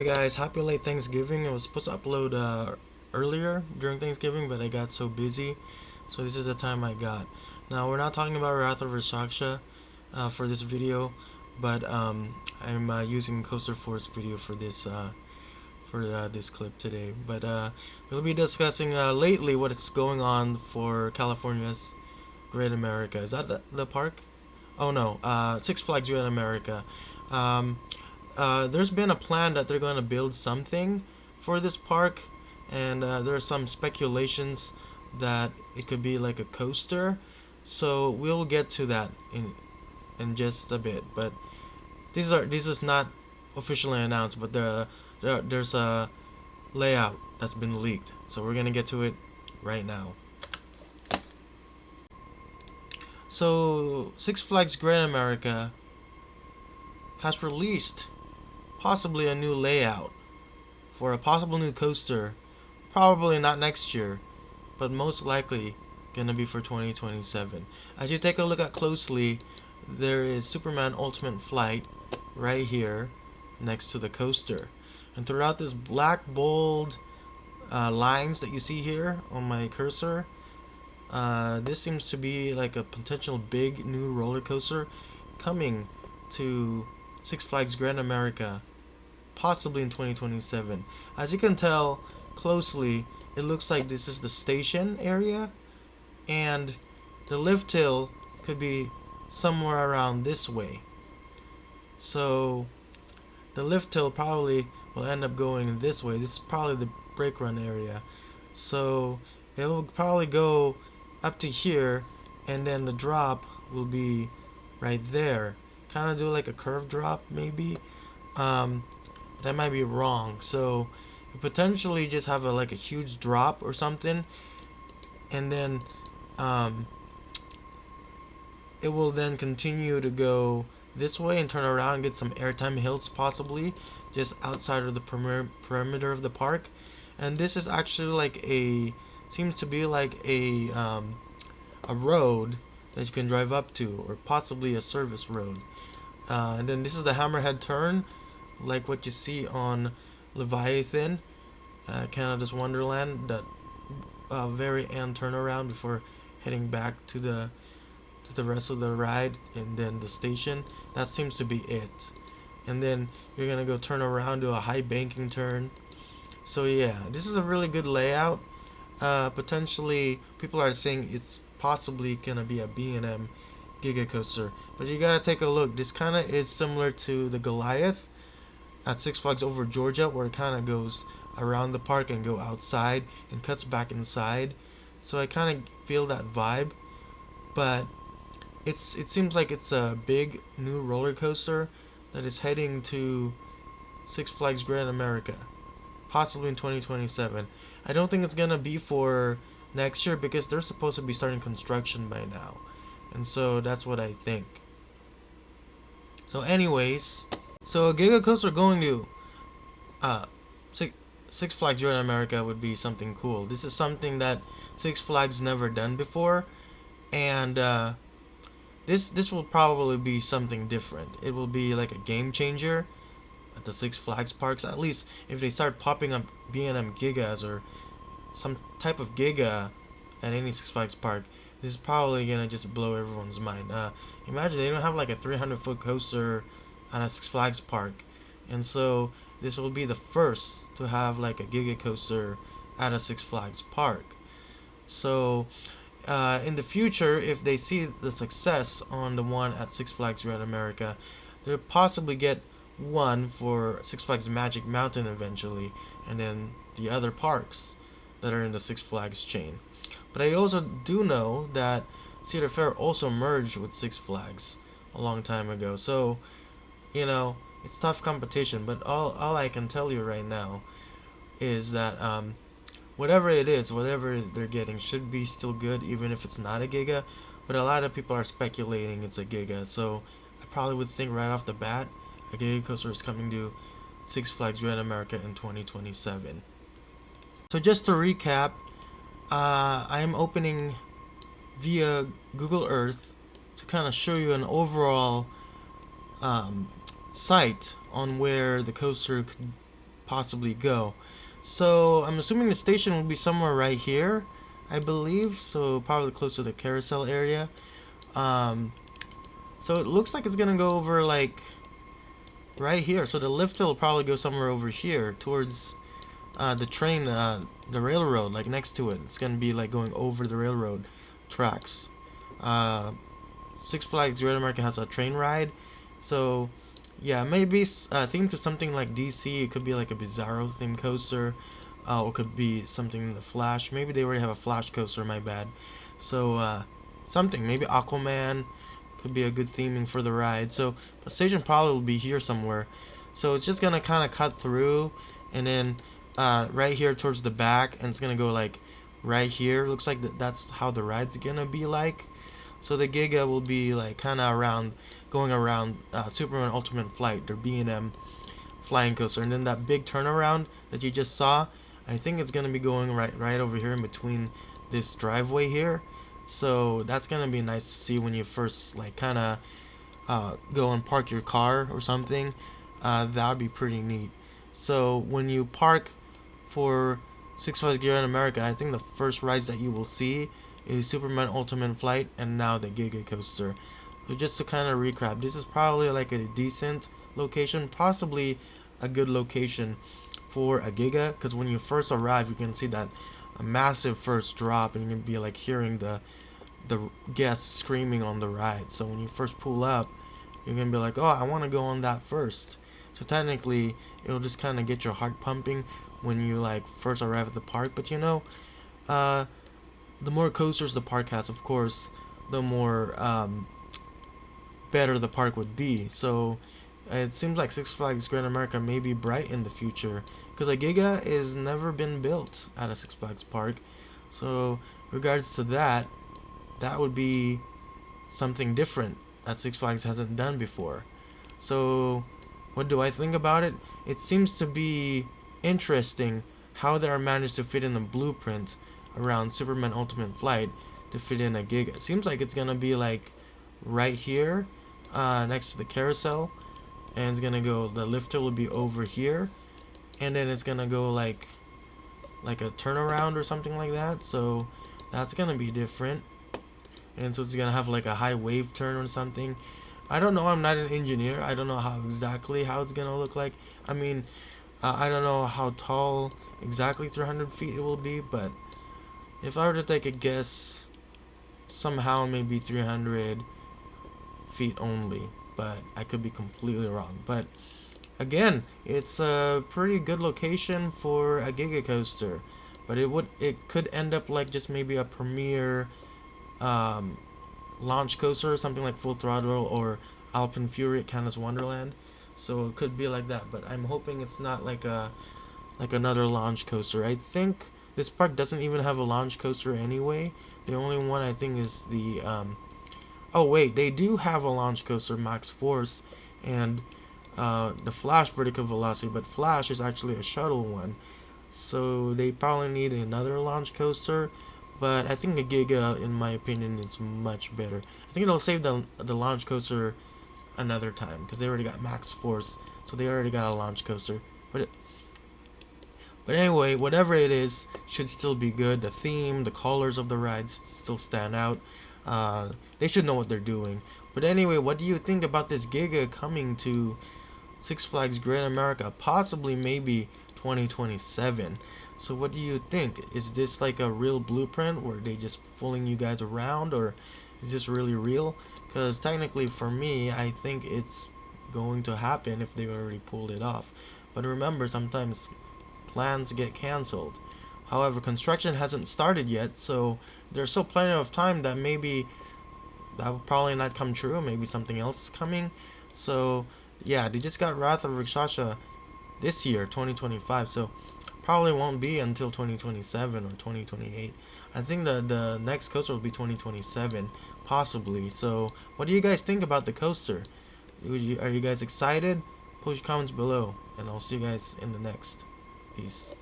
Hey guys, happy late Thanksgiving. I was supposed to upload earlier during Thanksgiving, but I got so busy, so this is the time I got. Now, we're not talking about Wrath of Raksha for this video, but I'm using Coaster Force video for this clip today. But we'll be discussing lately what is going on for California's Great America. Is that the park? Oh no, Six Flags Great America. Um, there's been a plan that they're going to build something for this park, and there are some speculations that it could be like a coaster. So we'll get to that in just a bit. But this is not officially announced, but there's a layout that's been leaked. So we're gonna get to it right now. So Six Flags Great America has released possibly a new layout for a possible new coaster. Probably not next year, but most likely gonna be for 2027. As you take a look at closely, there is Superman Ultimate Flight right here next to the coaster. And throughout this black bold lines that you see here on my cursor, this seems to be like a potential big new roller coaster coming to Six Flags Grand America, possibly in 2027. As you can tell closely, it looks like this is the station area, and the lift hill could be somewhere around this way. So the lift hill probably will end up going this way. This is probably the brake run area. So it will probably go up to here, and then the drop will be right there. Kind of do like a curve drop maybe. That might be wrong. So you potentially just have like a huge drop or something, and then it will then continue to go this way and turn around and get some airtime hills possibly just outside of the perimeter of the park. And this is actually like seems to be like a road that you can drive up to, or possibly a service road. And then this is the hammerhead turn, like what you see on Leviathan, Canada's Wonderland, that very end turnaround before heading back to the rest of the ride, and then the station. That seems to be it. And then you're gonna go turn around, do a high banking turn. So yeah, this is a really good layout. Potentially, people are saying it's possibly gonna be a B&M Giga coaster, but you gotta take a look. This kind of is similar to the Goliath at Six Flags Over Georgia, where it kind of goes around the park and go outside and cuts back inside. So I kind of feel that vibe, but it seems like it's a big new roller coaster that is heading to Six Flags Grand America, possibly in 2027. I don't think it's gonna be for next year because they're supposed to be starting construction by now, and so that's what I think. So, anyways, so a Giga coaster going to uh Six, Six Flags Grand America would be something cool. This is something that Six Flags never done before, and this will probably be something different. It will be like a game changer at the Six Flags parks. At least if they start popping up B&M Gigas or some type of Giga at any Six Flags park, this is probably gonna just blow everyone's mind. Imagine they don't have like a 300-foot coaster at a Six Flags park, and so this will be the first to have like a Giga coaster at a Six Flags park. So in the future, if they see the success on the one at Six Flags Great America, they'll possibly get one for Six Flags Magic Mountain eventually, and then the other parks that are in the Six Flags chain. But I also do know that Cedar Fair also merged with Six Flags a long time ago, so it's tough competition. But all I can tell you right now is that whatever it is, whatever they're getting should be still good, even if it's not a Giga. But a lot of people are speculating it's a Giga, so I probably would think right off the bat a Giga coaster is coming to Six Flags Grand America in 2027. So just to recap, I am opening via Google Earth to kind of show you an overall um, site on where the coaster could possibly go. So I'm assuming the station will be somewhere right here, I believe. So probably close to the carousel area. So it looks like it's gonna go over like right here. So the lift will probably go somewhere over here towards the train, the railroad, like next to it. It's gonna be like going over the railroad tracks. Six Flags Great America has a train ride, so yeah, maybe themed to something like DC. It could be like a Bizarro themed coaster, or it could be something in the Flash. Maybe they already have a Flash coaster. My bad. So something, maybe Aquaman could be a good theming for the ride. So the station probably will be here somewhere. So it's just gonna kind of cut through, and then right here towards the back, and it's gonna go like right here. Looks like that's how the ride's gonna be like. So the Giga will be like kind of around, going around Superman Ultimate Flight, their B&M flying coaster, and then that big turnaround that you just saw, I think it's gonna be going right over here in between this driveway here. So that's gonna be nice to see when you first like kind of go and park your car or something. That would be pretty neat. So when you park for Six Flags Great America, I think the first rides that you will see is Superman Ultimate Flight and now the Giga Coaster. So just to kind of recap, this is probably like a decent location, possibly a good location for a Giga, because when you first arrive, you can see that a massive first drop, and you can be like hearing the guests screaming on the ride. So when you first pull up, you're gonna be like, oh, I want to go on that first. So technically, it'll just kind of get your heart pumping when you like first arrive at the park. But you know, the more coasters the park has, of course, the more better the park would be. So it seems like Six Flags Great America may be bright in the future, because a Giga is never been built at a Six Flags park. So regards to that, that would be something different that Six Flags hasn't done before. So what do I think about it? It seems to be interesting how they are managed to fit in a blueprint around Superman Ultimate Flight to fit in a Giga. It seems like it's gonna be like right here, next to the carousel, and it's gonna go, the lifter will be over here, and then it's gonna go like a turnaround or something like that. So that's gonna be different, and so it's gonna have like a high wave turn or something. I don't know, I'm not an engineer. I don't know how it's gonna look like. I mean, I don't know how tall exactly 300 feet it will be, but if I were to take a guess, somehow maybe 300 feet only, but I could be completely wrong. But again, it's a pretty good location for a Giga coaster, but it could end up like just maybe a premier launch coaster or something like Full Throttle or Alpine Fury at Canada's Wonderland. So it could be like that, but I'm hoping it's not like another launch coaster. I think this park doesn't even have a launch coaster anyway. The only one I think is the oh wait, they do have a launch coaster, Max Force, and the Flash Vertical Velocity, but Flash is actually a shuttle one. So they probably need another launch coaster, but I think the Giga, in my opinion, is much better. I think it'll save the launch coaster another time, because they already got Max Force, so they already got a launch coaster. But anyway, whatever it is, should still be good. The theme, the colors of the rides still stand out. They should know what they're doing. But anyway, what do you think about this Giga coming to Six Flags Great America? Possibly, maybe 2027. So what do you think? Is this like a real blueprint where they just fooling you guys around, or is this really real? Because technically for me, I think it's going to happen if they already pulled it off. But remember, sometimes plans get cancelled. However, construction hasn't started yet, so there's still plenty of time that maybe that will probably not come true. Maybe something else is coming. So yeah, they just got Wrath of Rakshasa this year, 2025. So probably won't be until 2027 or 2028. I think the next coaster will be 2027, possibly. So what do you guys think about the coaster? Are you guys excited? Post your comments below, and I'll see you guys in the next. Peace.